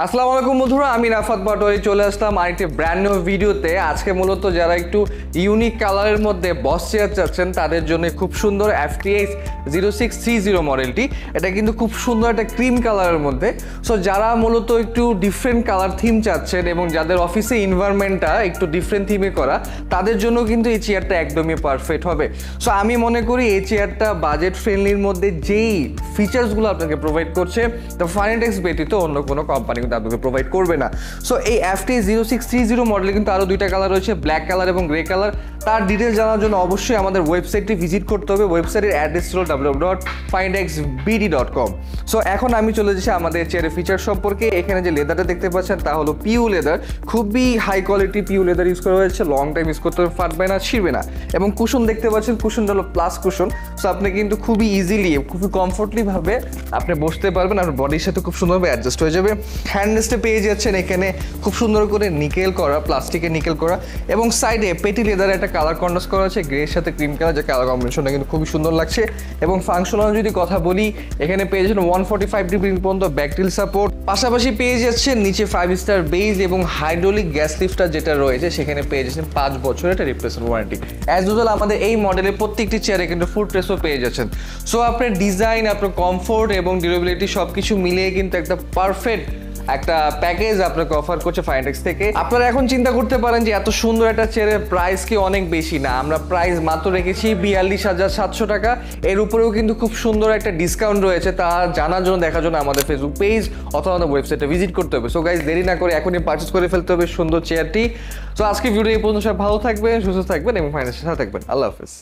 আসসালামু আলাইকুম বন্ধুরা, আমি রাফাত পাটোয়ারি চলে আসলাম আরেকটি ব্র্যান্ড নিউ ভিডিওতে। আজকে মূলত যারা একটু ইউনিক কালারের মধ্যে বস চেয়ার চাচ্ছেন তাদের জন্য খুব সুন্দর FTX 0630 মডেলটি। এটা কিন্তু খুব সুন্দর একটা ক্রিম কালারের মধ্যে। সো যারা মূলত একটু ডিফারেন্ট কালার থিম চাচ্ছেন এবং যাদের অফিসে এনভায়রনমেন্টটা একটু ডিফারেন্ট থিমে করা, তাদের জন্য কিন্তু এই চেয়ারটা একদমই পারফেক্ট হবে। সো আমি মনে করি এই চেয়ারটা বাজেট ফ্রেন্ডলির মধ্যে যেই ফিচার্সগুলো আপনাকে প্রোভাইড করছে, তো ফাইনেটেক্স ব্যতীত অন্য কোনো কোম্পানি কিন্তু আপনাকে প্রোভাইড করবে না। সো এই FTX 0630 মডেলে কিন্তু আরও দুইটা কালার রয়েছে, ব্ল্যাক কালার এবং গ্রে কালার। তার ডিটেলস জানার জন্য অবশ্যই আমাদের ওয়েবসাইটটি ভিজিট করতে হবে। ওয়েবসাইটের অ্যাড্রেস হলো www.finetexbd.com। সো এখন আমি চলে যাচ্ছি আমাদের চেয়ারের ফিচার সম্পর্কে। এখানে যে লেদারটা দেখতে পাচ্ছেন তা হলো পিউ লেদার, খুবই high quality pure leather use করা হয়েছে। লং টাইম ইউজ করতে ফাটবে না, ছিঁড়বে না। এবং কুশন দেখতে পাচ্ছেন, কুশনটা হলো প্লাস কুশন। সো আপনি কিন্তু খুবই ইজিলি, খুবই কমফোর্টলি ভাবে আপনি বসতে পারবেন, আপনার বডির সাথে খুব সুন্দরভাবে অ্যাডজাস্ট হয়ে যাবে। হ্যান্ড রেস্টে পেয়ে যাচ্ছেন এখানে খুব সুন্দর করে নিকেল করা, প্লাস্টিকের নিকেল করা, এবং সাইডে পেটি লেদারে একটা কালার কন্ট্রাস্ট করা আছে গ্রে এর সাথে ক্রিম কালার, যে কালার কম্বিনেশনটা কিন্তু খুবই সুন্দর লাগছে। এবং ফাংশনাল যদি কথা বলি, এখানে পেয়ে যাচ্ছেন 145 ডিগ্রি পর্যন্ত ব্যাকটিল সাপোর্ট, পাশাপাশি পেয়ে যাচ্ছেন নিচে 5 স্টার বেজ এবং হাইড্রোলিক গ্যাস লিফটার যেটা রয়েছে সেখানে পেয়ে যাচ্ছেন 5 বছরের একটা রিপ্লেসমেন্ট ওয়ারেন্টি। অ্যাজ ইউজুয়াল আমাদের এই মডেলের প্রত্যেকটি চেয়ারে কিন্তু ফুড ট্রেসও পেয়ে যাচ্ছেন। সো আপনার ডিজাইন, আপনার কমফোর্ট এবং ডিউরেবিলিটি সবকিছু মিলিয়ে কিন্তু একটা পারফেক্ট একটা প্যাকেজ আপনাকে অফার করছে ফাইনেটেক্স থেকে। আপনারা এখন চিন্তা করতে পারেন যে এত সুন্দর একটা চেয়ারের প্রাইস কি অনেক বেশি? না, আমরা প্রাইস মাত্র রেখেছি 42,700 টাকা। এর উপরেও কিন্তু খুব সুন্দর একটা ডিসকাউন্ট রয়েছে। তা জানার জন্য, দেখার জন্য আমাদের ফেসবুক পেজ অথবা আমাদের ওয়েবসাইটে ভিজিট করতে হবে। সো গাইজ, দেরি না করে এখনই পারচেস করে ফেলতে হবে সুন্দর চেয়ারটি। সো আজকে ভিডিও এই পর্যন্ত, সব ভালো থাকবেন, সুস্থ থাকবেন এবং ফাইনেন্সের সাথে থাকবেন। আল্লাহ হাফেজ।